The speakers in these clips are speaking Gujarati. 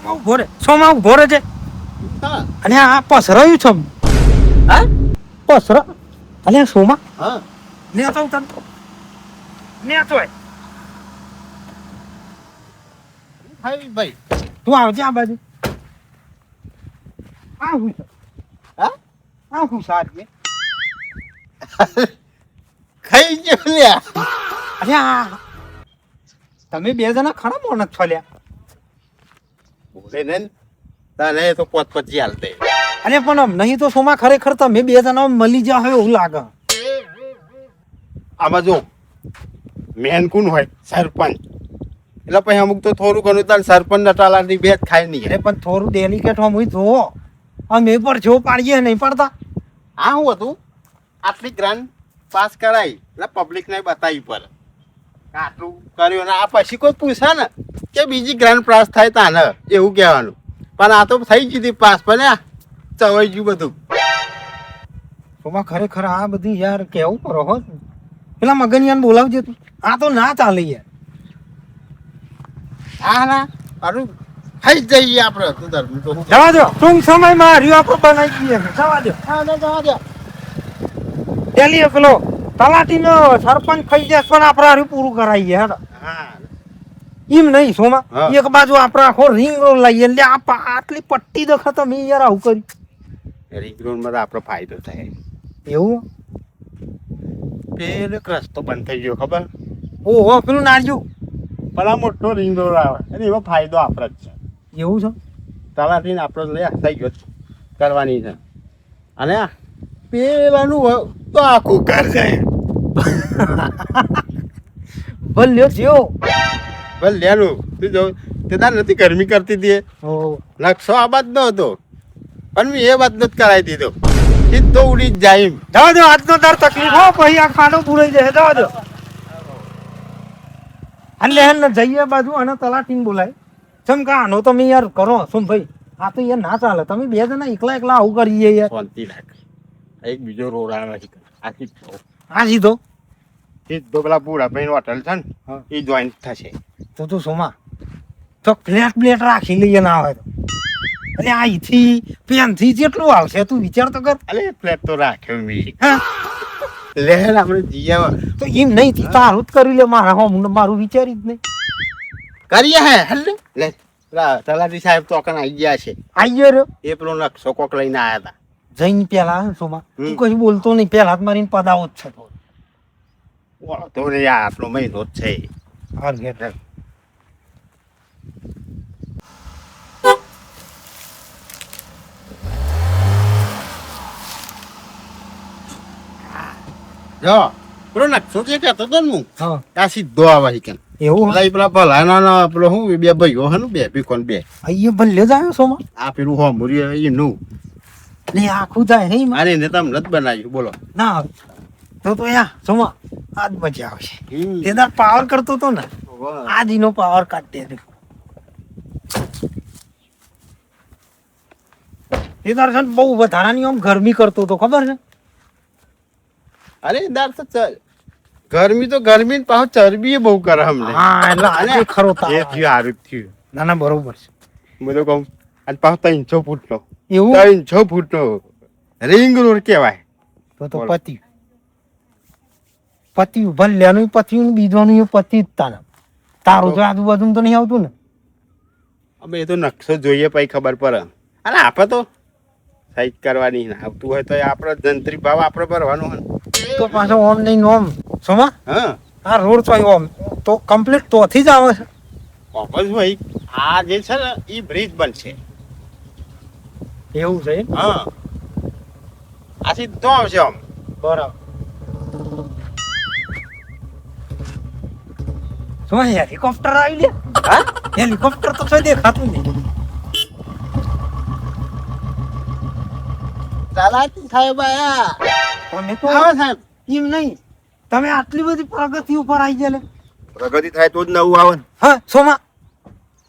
ઉભો રે સોમાં ઉભો રે છે અને આ પસરાયું છે હા પસરા અને સોમાં હા ને તો તન ને તો ભાઈ ભાઈ તું આવજે આ બાજુ આ હું છે હા આ હું સારી ખાઈ ગયો લ્યા અરે આ તમે બે જણા ખરા મોનક છો લ્યા બોલે ને તને તો પોત પછી હાલતે અરે પણ નહીં તો સોમાં ખરેખર તમે બે જણા મળી જાવ એવું લાગે આમાં જો મેન કોણ હોય સરપંચ એટલે પછી અમુક તો થોડું ઘણું તાર સરપંચ નટાલાની બે જ ખાય નહીં અરે પણ થોડું ડેલિકેટ હોય હું જોવો અમે પર જો પાડીએ નહીં પડતા આ શું હતું આટલી ગ્રાન્ડ પાસ કરાઈ એટલે પબ્લિકને બતાવી પર આટલું કર્યું ને આ પછી કોઈ પૂછે ને કે બીજી ગ્રાન્ડ પાસ થાય તાને એવું કહેવાનું પણ આ તો થઈ ગઈ પાસ પણ ચવાઈ ગયું બધું સોમાં ખરેખર આ બધી યાર કેવું કરો હો પેલા મગનિયાને બોલાવજે તું આ તો ના ચાલે યાર હા ના અરું થઈ જ જઈએ આપણે તું ધર્મ તો જવા દો ટૂંક સમયમાં હરિયો આપણે બનાવી દઈએ જવા દો જવા દે ડેલી પેલો તલાટીનો સરપંચ ખાઈ જાય પણ આપણે હરિયું પૂરું કરાવીએ હેડો હા એમ નહીં સોમાં હા. એક બાજુ આપણે આખો રિંગ રોડ લઈએ એટલે આટલી પટ્ટી દખત તમે યાર આવું કરી રિંગ રોડમાં તો આપણો ફાયદો થાય એવું પેલો રસ્તો બંધ થઈ ગયો ખબર ઓહો પેલું નાર્યું પેલા મોટો રિંગ રોડ આવે અને એવો ફાયદો આપણે જ છે એવું છે તલાટીને આપણો લે થઈ ગયો કરવાની છે અને પેલાનું તો આખું ઘર જાય ભલ્યો જેવો બસ લેનું તું જો તે તાર નથી ગરમી કરતી હતી ઓહો નકશો આ બાદ નો હતો પણ મેં એ વાત નથી કરાવી દીધો સીધો ઉડી જ જાય એમ જવા દો આજનો તાર તકલીફ હો પછી આ ખાડો પૂરાઈ જશે જવા દો એટલે એને જઈએ બાજુ અને તલાટીને બોલાય ચમકા આનો તમે યાર કરો શું ભાઈ આ તો યાર ના ચાલે તમે બે જણા એકલા એકલા આવું કરીએ યાર શાંતિ રાખ એક બીજો રોડ આવે છે આખી આ સીધો સીધો પેલા પૂરા ભાઈ હોટલ છે ને એ જોઈન્ટ થશે તું સોમાં તો પ્લેટ રાખી લઈએ ના હોય તો અરે આ ઈથી પેનથી જેટલું આવશે તું વિચાર તો કર અલે ફ્લેટ તો રાખ્યો મેં હા લે આપણે જઈએ તો એમ નહીં તી તારું જ કરી લે મારા હો મારું વિચારી જ નહીં કરીએ હે હલ્લે લે પેલા તલાટી સાહેબ તો અકન આવી ગયા છે આઈ ગયો રહ્યો એ પેલો નકશો કોક લઈને આવ્યા હતા જઈને પેલા સોમાં તું હમ. કશું બોલતો નહીં પેલા જ મારીને પદાવો જ છે તો તો ને યાર આટલો મહિનો જ છે હાલ ઘેર રાખ. જો પેલો નકશો જે કહેતો હતો ને હું હા આ સીધો આવે છે એવું પેલા પેલા ભલા ના પેલો હું બે ભાઈઓ હે ને બે ભીખોન બે અહીંયા ભલે જ આવ્યો સોમાં આ પેલું હોમુરી એનું ને આખું જાય નહીં અરે એને તમને જ બનાવ્યું બોલો ના આવે તો યા સોમાં આજ મજા આવશે તે તાર પાવર કરતો તો ને આજ એનો પાવર કાઢી દે એ તાર છે ને બહુ વધારાની આમ ગરમી કરતો તો ખબર છે અરે દાર તો ગરમી તો ગરમી ને પાછું ચરબી બહુ કરે અમને હા એટલે આજે ખરો તાવ એ આવે. થયું હારું જ થયું ના ના બરોબર છે હું તો કહું અને પાછું 300 ફૂટનો એવું 300 ફૂટનો રિંગ રોડ કહેવાય તો બોલો. પત્યું ભલ્યાનું પત્યું બીજવાનું એ પતિ જ તારા તારું તો આજુબાજુ તો નહીં આવતું ને અમે એ તો નકશો જોઈએ પછી ખબર પડે અને આપણે તો સાઈડ કરવાની ને આવતું હોય તો આપણે જંત્રી ભાવ આપણે ભરવાનો હોય ને. તો પાછો ઓમ નહીં ઓમ સોમા હા આ રોડ તો ઓમ તો કમ્પ્લીટ તોથી જ આવે છે ઓફસ ભાઈ આ જે છે ને એ બ્રિજ બનશે એવું છે એમ? હા આ સીધો આવશે આમ બરાબર સોમા હેલિકોપ્ટર આવી લે હા હેલિકોપ્ટર તો કોઈ દેખાતું નહીં તલાટી સાહેબ આયા તમે તો આવો સાહેબ એમ નહીં તમે આટલી બધી પ્રગતિ ઉપર આવી જાય લે. પ્રગતિ થાય તો જ નવું આવે ને હા સોમા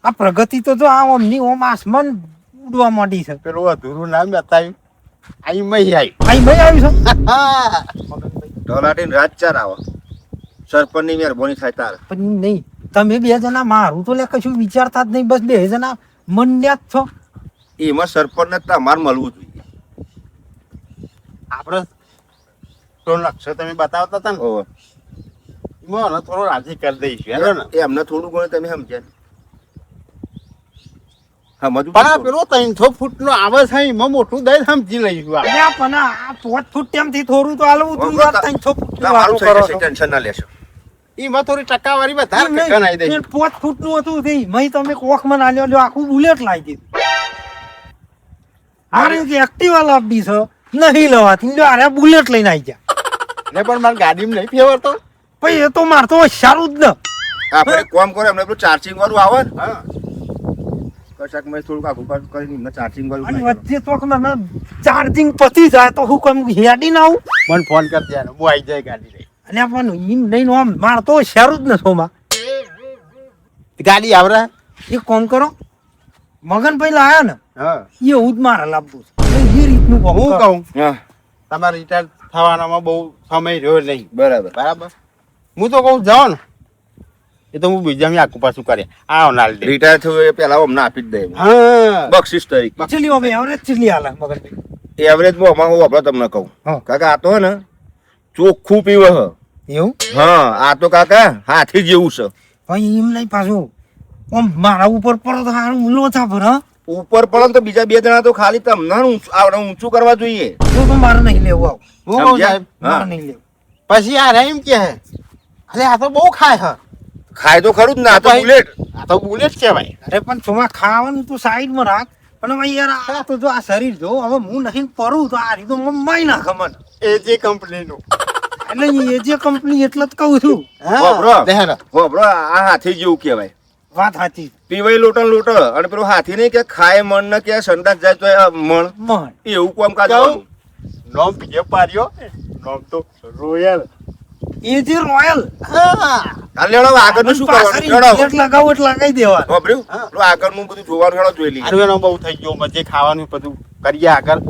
આ પ્રગતિ તો જો આ ઓમની ઓમ આસમાન ઉડવા માંડી છે પેલું અધૂરું નામ બતાવ્યું આઈ મહી આવી આઈ ભાઈ આવ્યું છે તલાટીને રાત ચાર આવે સરપંચની મહેરબાની થાય તારે પણ એમ નહીં તમે બે જણા મારું તો લે કશું વિચારતા જ નહીં બસ બે જણા મંડ્યા જ છો. એમાં સરપંચને તમારે મળવું જોઈએ. આપણે તો લક્ષ્ય તમે બતાવતા હતા ને ઓહો. મને થોડો રાજી કરી દઈશું હેલો ને. એમને થોડું ઘણું તમે સમજ્યા ને? સમજવું પણ આ પડે. પેલો 300 ફૂટનો આવે છે એમાં મોટું દઈ સમજી લઈશું આપણે. અલ્યા પણ આ 5 ફૂટ ટેમથી થોડું તો હાલવું તું યાર 300 ફૂટની તમારું વાતો થઈ કરો જશે, છો. ટેન્શન ના લેશો. એમાં થોડી ટકાવારી વધારે નહીં, ગણાઈ દઈશું. 5 ફૂટનું હતું તે મય તમે કોખમાં આલ્યો લ્યો આખું બુલેટ લાવી દીધું. હારે જે એક્ટિવા લાવવી છે નહીં લેવાતી લ્યો હારે બુલેટ લઈને આવી ગયા. ને પણ મારી ગાડીમાં નહીં ફેવરતો. ભાઈ એ તો માર તો સારું જ ને. આપણે કોમ કરો એમને પેલું ચાર્જિંગ વાળું આવે ને હા કશાક મેં થોડુંક આગળ પાછું કરીને એમને ચાર્જિંગ વાળું અને નાખ્યું. વચ્ચે તો મને ચાર્જિંગ પતી જાય તો હું કેમ હેડી ના આવું. મને ફોન કરી દેવાનો હું આવી જાય ગાડી લઈ. અને પણ એમ નહીં આમ માર તો સારું જ ને સોમાં. ગાડી આવરા. એક કામ કરો મગનભાઈ લાયા ને હા એવું જ મારે લાવવું છે. એ રીતનું કામ હું કરો. કહું હા તમારે રિટાયર થવાનામાં બહુ સમય રહ્યો નહીં. બરાબર. બરાબર હું તો કહું જાઓ ને એ તો હું બીજા આખું પાછું કરે આ નાલ દે. રિટાયર થયું એ પેલા અમને આપી જ દે હા બક્ષિસ તરીકે. ચલી હવે એવરેજ ચલી હાલે મગનભાઈ. એવરેજમાં અમારે હું આપણે તમને કહું હા. કાકા આ તો હે ને ચોખ્ખું પીવે હ. એવું હા આ તો કાકા હાથી જેવું છે. ભાઈ એમ નહીં પાછું આમ મારા ઉપર પર તો હારું લોચા ભર હા. ઉપર પડે ને તો બીજા બે જણા તો ખાલી તમને ઊંચું કરવા જોઈએ. તો મારે નહીં લેવું આવું. હું કહું સમજ્યા? સાહેબ હા. મારે નહીં લેવું. પછી આ એમ કે હે અરે આ તો બહુ ખાય હ. ખાય તો ખરું જ ને આ તો ભાઈ. બુલેટ. આ તો બુલેટ કહેવાય. અરે પણ ચોમાં ખાવાનું તો સાઈડમાં રાખ પણ ભાઈ યાર આ તો જો આ શરીર જો હવે હું નહીં પરું તો આ રીતો મમ્માઈ નાખે મને. એ જે કંપનીનું. એટલે એ જે કંપની એટલે જ કહું છું. વાપરો. દેહાડો. વાપરો, આ હાથી જેવું કહેવાય. વાત સાચી. પીવાય લોટ અને પેલું હાથી નહીં કે ખાય મણ ને કે સંડાસ જાય તો મણ મણ એવું કોમ કાજ કહું? નોમ બીજે પાડ્યો નોમ તો રોયલ. એ જે રોયલ આગળનું શું કરવાનું હેડો. એટલે લગાવું એટલે લગાવી દેવાનું. વાપર્યું? પેલું આગળનું બધું જોવાનું હેડો જોઈ લઈએ. આનું એનો બહુ થઈ ગયો મજે ખાવાનું બધું કરીએ આગળ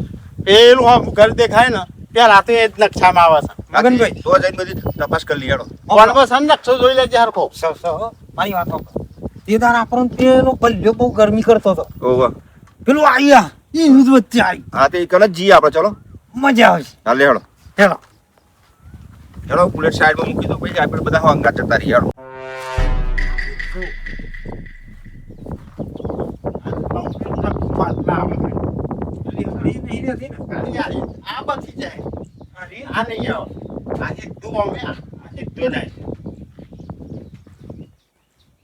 પેલું આમ ઘર દેખાય ને પેલા તો એ જ નકશામાં આવે છે. મગનભાઈ. તો જઈને બધી તપાસ કરી લઈએ હેડો. ફોનમાં છે ને નકશો જોઈ લેજે હરખો. મારી વાત સાંભળ. તે દાર આપણને પેલો ભલ્યો બહુ ગરમી કરતો હતો ઓહો. પેલું આયા એ જ વચ્ચે આવી હા તે કને જી આપણે ચલો મજા આવે છે. હાલે હેડો હેલો હેડો બુલેટ સાઈડમાં મૂકી દો પછી આપણે બધા હંગા જતા રહીએ હેડો. આ બચી જાય. આ નહીં આવો. આજે તું અમે આજે તું નહીં.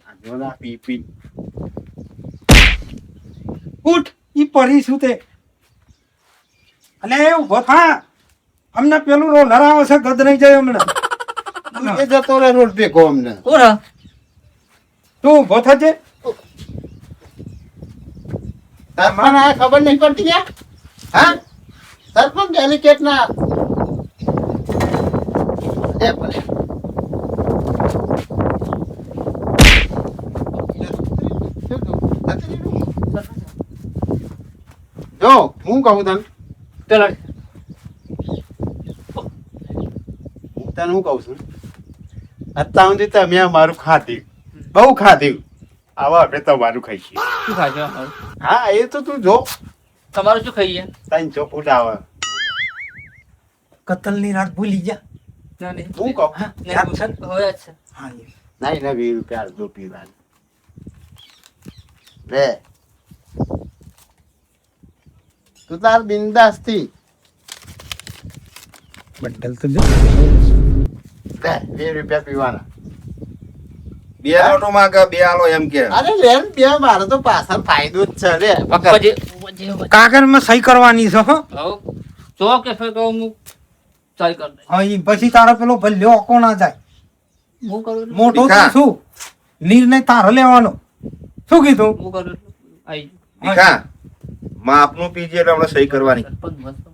આ જોના પી પી. ઉઠ ઈ પરી શું તે અલે ઉભો થા અમને પેલું રોલર આવે છે ગદ નહીં જાય હમણાં એ જતો રહે રોડ ભેગો અમને. ઓરા તું ઉભો થજે સરપંચ આ ખબર નહીં પડતી યાર. હા સરપંચ ડેલિકેટ ના એ ભલે. જો હું કહું તને હું તને શું કહું છું અત્યાર સુધી તમે મારું ખાધ્યું બહુ ખાધ્યું આવા આપણે તમારું ખાઈશું. શું ખાજો અમારું? હા એ તો તું જો તમારું શું ખાઈએ? 300 ફૂટ આવે. કતલની રાત ભૂલી જા ના, નહીં. હું કહું હા નહીં, યાદ છે ને? હોય જ છે. હા એ. નહીં ને 20 રૂપિયા અડધો પીવાનું લે તું તાર બિંદાસ થી બંડલ તો જો લે 20 રૂપિયા પીવાના. બે લોટો માંગે બે આલો એમ કે અરે લેન બે મારો તો પાછળ ફાયદો જ છે રે પછી- પછી- કાગળમાં સહી કરવાની છે હો હઉ. જો કે ફેર કહું હું ચાલ કર દે. હા ઈ પછી તારો પેલો ભલ્યો ઓકો ના જાય હું કરું એટલું. મોટો તો ભીખા. શું નિર્ણય તારો લેવાનો શું કીધું હું કરું એટલું. આઈ ભીખા માપનું પીજે એટલે હમણાં સહી કરવાની. સરપંચ મસ્ત.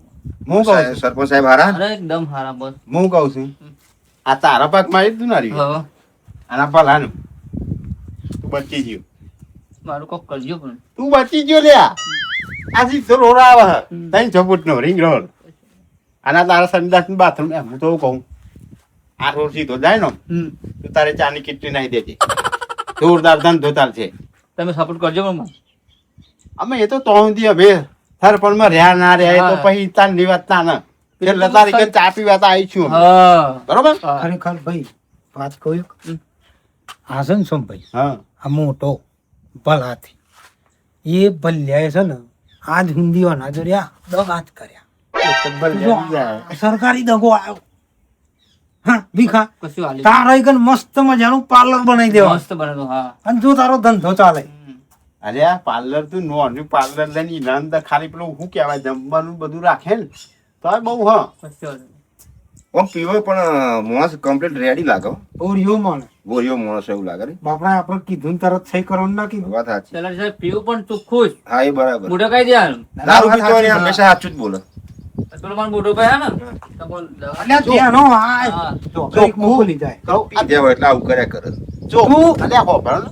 હું કહું છું સરપંચ સાહેબ હારા અરે એકદમ હારા બસ. હું કહું છું આ તારા પાક મારી તું ના રહ્યું હવે આના પલાનું તું બચી ગયો મારું કોક કરજો પણ. તું બચી ગયો લે આ સીધો રોડ આવે 300 ફૂટ નો રિંગ રોડ આના તારા સંડાસ બાથરૂમ એમ હું તો એવું કહું આ રોડ સીધો જાય ને તું તારે ચાની કીટલી નાખી દેજે જોરદાર ધંધો તાર છે તમે સપોર્ટ કરજો પણ મને. અમે એ તો સુધી હવે સરપંચમાં રહ્યા ના રહ્યા એ તો હા. પછી તાર નિવાત ના ને એટલે તારી કઈ ચા પીવા તો આવી છું હા બરોબર હા. ખરેખર ભાઈ વાત કહું એક? આ છે ને સોમભાઈ હા આ મોટો ભલાથી એ ભલ્યાએ છે ને આજ હિન્દીઓના જોડ્યા દગાત કર્યા જો આ સરકારી દગો આવ્યો હા ભીખા કશું હાલી તારા કન મસ્ત મજાનું પાર્લર બનાવી દેવા મસ્ત બનેલું હા અને જો તારો ધંધો ચાલે અરે આ પાર્લર તું નોનું પાર્લર લઈને ઈનામ તો ખાલી પેલું શું કહેવાય જમવાનું બધું રાખે ને તો બહુ હા કશું હાલી. આમ પીવો પણ માણસ કમ્પ્લીટ રેડી લાગે હો. ઓરિયો મને ગોરીઓ માણસ એવું લાગે ને બાપડા આપણે કીધું ને તરત સહી કરવાનું ના કીધું વાત સાચી તલાટી સાહેબ પીવું પણ ચોખ્ખું જ હા એ બરાબર મોઢે કઈ દેવાનું દારૂ પીતો હોય ને હંમેશા સાચું જ બોલે પેલો મારો મોઢો ભાઈ હે ને તો બોલ અલ્યા ત્યાંનો આ હા. જો કંઈક મોકલી જાય કહું પી દેવા એટલે આવું કર્યા કરે ચોખ્ખું અલ્યા હોભળ ને.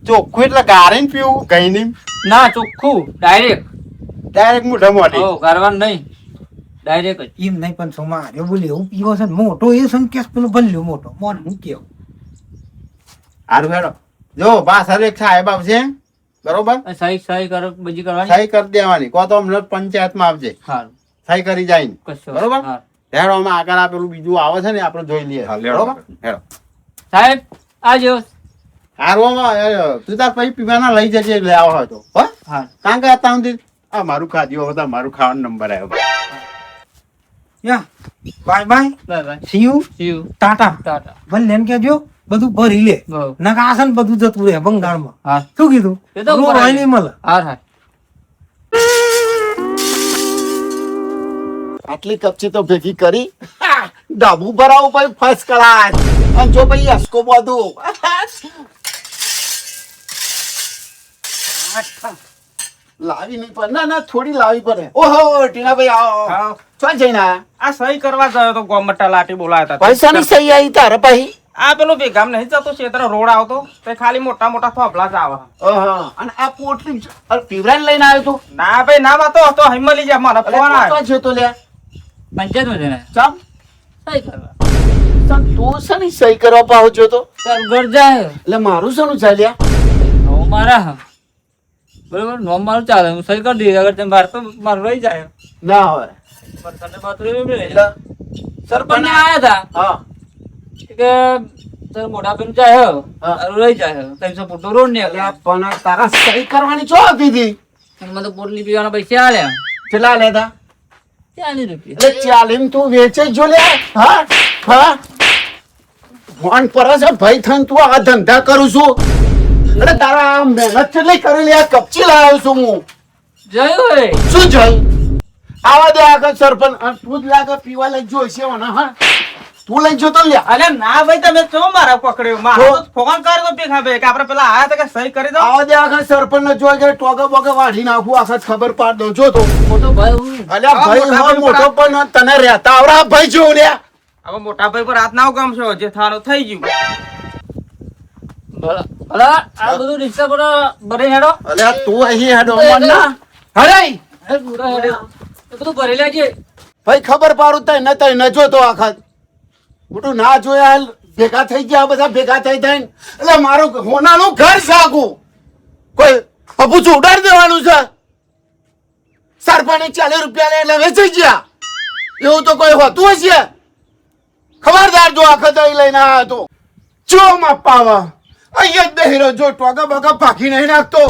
ચોખ્ખું એટલે ગારે ને પીવું કઈ નહીં ના ચોખ્ખું ડાયરેક્ટ ડાયરેક્ટ મોઢા મોઢી હો ગારવાનું નહીં ડાયરેક્ટ જ એમ નહીં પણ સોમા આર્યો બોલે એવું પીવો છે ને મોટો એ સંકેશ પેલો ભલ્યો મોટો મોન હું કેવું હારું હેડો જો પાછળ એક સાહેબ આવશે બરોબર સહી સહી કરો બીજી કરવાની સહી કરી દેવાની કો તો હમણાં પંચાયતમાં આવજે સારું સહી કરી જાય ને. કશું બરોબર હા. હેડો અમે આગળ આ પેલું બીજું આવે છે ને આપણે જોઈ લઈએ હા, લેડો. બરોબર હેડો સાહેબ આજો હારું તું તાર પછી પીવાના લઈ જજે એટલે આવો હોય તો હો હા કારણ કે અત્યાર સુધી આ મારું ખાધ્યું હવે તો મારું ખાવાનો નંબર આવ્યો યા bye bye bye bye see you see you tata tata ભલે એમ કેજો બધું ભરી લે બહુ નકા આસન બધું જતું રહે બંગાળમાં હા શું કીધું એ તો રોડ ભરાય. હોય નહીં મળે હા હા આટલી કપચી તો ભેગી કરી ડાબુ ભરાવું ભાઈ ફર્સ્ટ ક્લાસ અને જો ભાઈ અસકો બધું લાવી નહીં પડે ના ના થોડી લાવી પડે ઓહો ટીનાભાઈ આવો ચોન જઈને આયા? આ સહી કરવા ગયો તો ગોમટા લાટી બોલાયા હતા પૈસાની સહી આવી તારે પછી આ પેલો ભેગામ નહીં જતો છેતરો રોડ આવતો તે ખાલી મોટા મોટા થોભલા જ આવે ઓહો અને આ પોટલી પીવરાને લઈને આવ્યો તું ના ભાઈ ના માં તો હિમલી જા મને ફોન આવ્યો છે તો લે પંચાયતમાં જઈને ચમ સહી કરવા તું શેની સહી કરવા પાહો છો તો તાર ઘર જાય એટલે મારું શાનું ચાલ્યા નોમ મારા બરોબર નોમ મારું ચાલે હું સહી કરી દઈશ અગર તમે બહાર તો મારું રહી જાય ના હોય વરસાદને પાથરી એમ રહે. એટલે સરપંચ આયા હતા હા કે તારે મોઢા પેલું જાય હા. તારું રહી જાય 300 ફૂટ રોડ ને અલ્યા પણ તારા સહી કરવાની ચો હતી તી મને તો પોટલી પીવાના પૈસા આલ્યા કેટલા લેતા 40 રૂપિયા એટલે ચાલીમ તું વેચે જો લે હા હા ફોન પર છે ભાઈ થન તું આ ધંધા કરું છું એટલે તારા આ મહેનત કેટલી કરેલી આ કપચી લાવ્યો છું હું જયું હોય શું જોઈ આવા દે આગળ સરપંચ અને તું જ લાગે પીવા લઈ જોઈશે મને હા તું લઈ જો તો લ્યા અરે ના ભાઈ તમે શું મારા પકડ્યો મારો તો ફોન કર્યો ભેગા ભાઈ કે આપણે પેલા આયા હતા કે સહી કરી દો આવા દે આગળ સરપંચ ને જોઈ કે ટોગા બોગા વાઢી નાખું આખા ખબર પાડ દો જો તો મોટો ભાઈ હું અલ્યા હા, ભાઈ મોટા હા ભાઈ મોટો પણ તને રહેતા આવડા ભાઈ જો લ્યા હવે મોટા ભાઈ પર હાથ ના ગમશો જે થાનું થઈ ગયું ભલા આ બધું રિક્ષા પર ભરી હેડો અલ્યા તું અહીં હેડો મન ના હરે એ પૂરા હેડો એ બધું ભરી લેજે ભાઈ ખબર પાડું તઈ ન જોતો આખા મોટું ના જોયા હાલ ભેગા થઈ ગયા બધા ભેગા થઈ થઈને એટલે મારું હોનાનું ઘર સાગું કોઈ પપુચું ઉડાડી દેવાનું છે સરપંચ 40 રૂપિયા લે એટલે વેચાઈ ગયા એવું તો કોઈ હોતું હશે ખબરદાર જો આખા દઈ લઈને આવ્યો તો જો માપાવા અહીંયા જ બેહીરો જો ટોગા બગા પાકી નહીં નાખતો